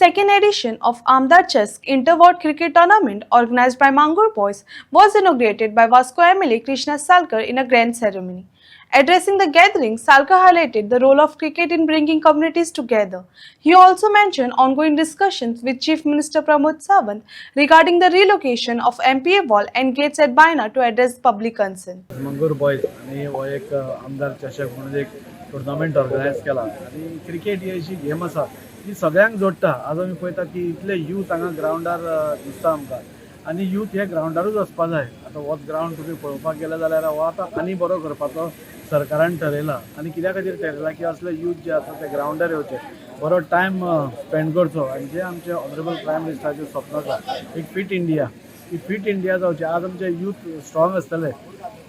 second edition of Amdar Chess Inter-Ward Cricket Tournament organized by Mangur Boys was inaugurated by Vasco MLA Krishna Salkar in a grand ceremony. Addressing the gathering, Salkar highlighted the role of cricket in bringing communities together. He also mentioned ongoing discussions with Chief Minister Pramod Sawant regarding the relocation of MPA Wall and gates at Baina to address public concern. मंगूर boys आणि हो एक आमदार चषक म्हणून एक tournament organise केला आणि क्रिकेट ही अशी गेम आसा जी सगळ्यांक जोडटा. आज आमी पळयता की इतले यूथ हांगा ग्रावंडार दिसता आमकां आनी यूथ हे ग्रावंडारूच वचपा जाय. आतां होच ग्रावंड तुमी पळोवपाक गेले जाल्यार हो आतां आनी बरो करपाचो सरकारान ठरयला. आनी कित्या खातीर ठरयला की असले यूथ जे आसा ते ग्रावंडार येवचे, बरो टायम स्पेंड करचो आनी जे आमचे ऑनरेबल प्रायम मिनिस्टराचें स्वप्न आसा एक फीट इंडिया, ही फीट इंडिया जावचे. आज आमचे यूथ स्ट्रॉंग आसतले.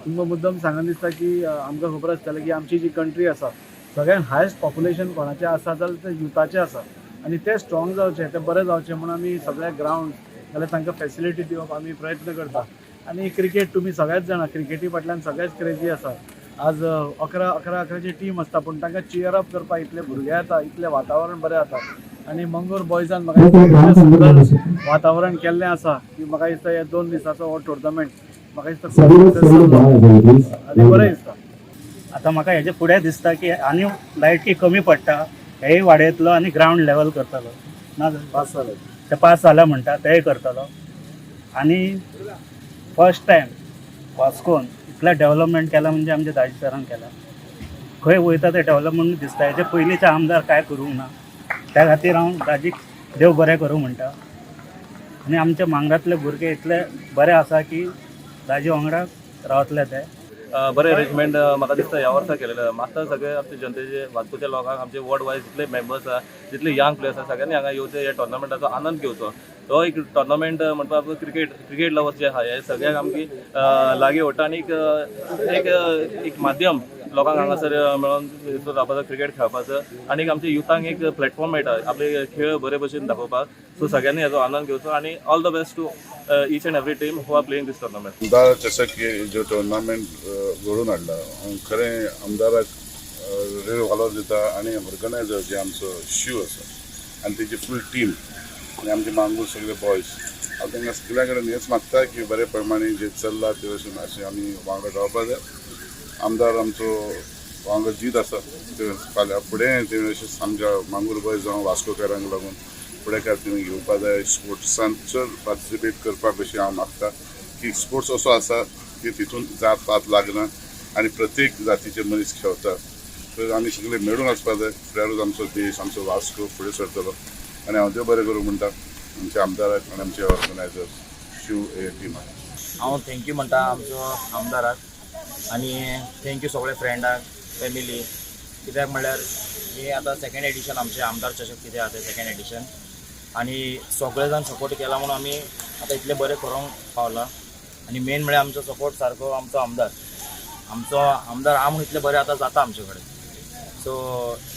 तुमकां मुद्दम सांगन दिसता की आमकां खबर आसतलें की आमची जी कंट्री आसा सगळ्यान हायस्ट पॉप्युलेशन कोणाचें आसा जाल्यार ते युथाचें आसा आनी ते स्ट्रॉंग जावचे, ते बरे जावचे म्हणून आमी सगळे ग्रावंड जाल्यार तांकां फॅसिलिटी दिवप आमी प्रयत्न करता. आनी क्रिकेट तुमी सगळेच जाणा क्रिकेटी फाटल्यान सगळेच क्रेजी आसा. आज 11 टीम आसता पूण तांकां चियर अप करपाक इतले भुरगे येता, इतलें वातावरण बरें जाता. आनी मंगूर बॉयजान म्हाका इतलें सुंदर वातावरण केल्लें आसा की म्हाका दिसता हे 2 दिसाचो हो टुर्नामेंट म्हाका दिसता आनी बरें दिसता. आतां म्हाका हेजे फुडें दिसता की आनी लायटी कमी पडटा, हेय वाडयतलो आनी ग्रावंड लेवल करतलो. ना पास जालें ते पास जाला म्हणटा तेय करतलो. आनी फर्स्ट टायम वास्कोन इतलें डेव्हलपमेंट केलां म्हणजे आमच्या दाजी सरान केलां. खंय वयता ते डेव्हलपमेंट दिसता. हेजे पयलींचे आमदार काय करूंक ना. त्या खातीर हांव दाजीक देव बरें करूं म्हणटा. आनी आमच्या मांगरांतले भुरगे इतले बरे आसा की दाजी वांगडा रावतले ते. बरें अरेंजमेंट म्हाका दिसता ह्या वर्सा केलेलें. म्हाका सगळे आमचे जनतेचे वास्कोच्या लोकांक आमचे वॉर्ड वायज जितले मेंबर्स आसा जितले यंग प्लेयर्स आसा सगळ्यांनी हांगा येवचे, हे टोर्नामेंटाचो आनंद घेवचो. तो एक टोर्नामेंट म्हणटा क्रिकेट लवर्स जे आहा हे सगळ्यांक आमची लागीं व्हरता आनी एक माध्यम लोकांक हांगासर मेळोन रावपाचो, क्रिकेट खेळपाचो आनी आमच्या युथांक एक प्लॅटफॉर्म मेळटा आपले खेळ बरे भशेन दाखोवपाक. सो सगळ्यांनी हेजो आनंद घेवचो आनी all the best to each and every team who are playing these tournament. आमदार चषक जो टोर्नामेंट घडोवन हाडला खरें आमदाराक रेव वालोर दिता आनी ऑर्गनायझर जे आमचो शिव आसा आनी तेजी फूल टीम आनी आमचे मांगूर सगळे बॉयज हांव तांकां सगळ्यां कडेन हेच मागता की बरे प्रमाणे जे चल्ला ते भशेन अशें आमी वांगडा रावपा जाय. आमदार आमचो वांगडा जीत आसा ते फाल्यां फुडें ते अशें आमच्या मांगूर बॉयज जावं वास्कोकारांक लागून फुडेकार तेमी घेवपा जाय. स्पोर्ट्सान चड पार्टिसिपेट करपा भशेन हांव मागता की स्पोर्ट्स असो आसा की तितून जात पात लागना आनी प्रत्येक जातीचे मनीस खेळटा. तर आमी सगळे मेळून वचपा जाय. त्यारूच आमचो देश आमचो वास्को फुडें सरतलो आनी हांव देव बरें करूं म्हणटा आमच्या आमदाराक आनी आमचे ऑर्गनायझर शिव हे टिमाक. हांव थँक्यू म्हणटा आमचो आमदाराक आनी थँक्यू सगळे फ्रेंडाक, फॅमिली. कित्याक म्हणल्यार हे आतां सेकंड एडिशन आमचे आमदार चषक कितें आहा तें सेकंड एडिशन आनी सगळे जाण सपोर्ट केला म्हणून आमी आतां इतलें बरें करूंक पावला. आनी मेन म्हळ्यार आमचो सपोर्ट सारको आमचो आमदार आहा म्हणून इतलें बरें आतां जाता आमचे कडेन. सो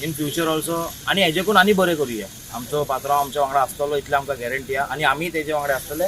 इन फ्युचर ऑल्सो आनी हेजेकून आनी बरें करुया. आमचो पात्रांव आमच्या वांगडा आसतलो इतलें आमकां गॅरंटी आहा आनी आमी तेजे वांगडा आसतले.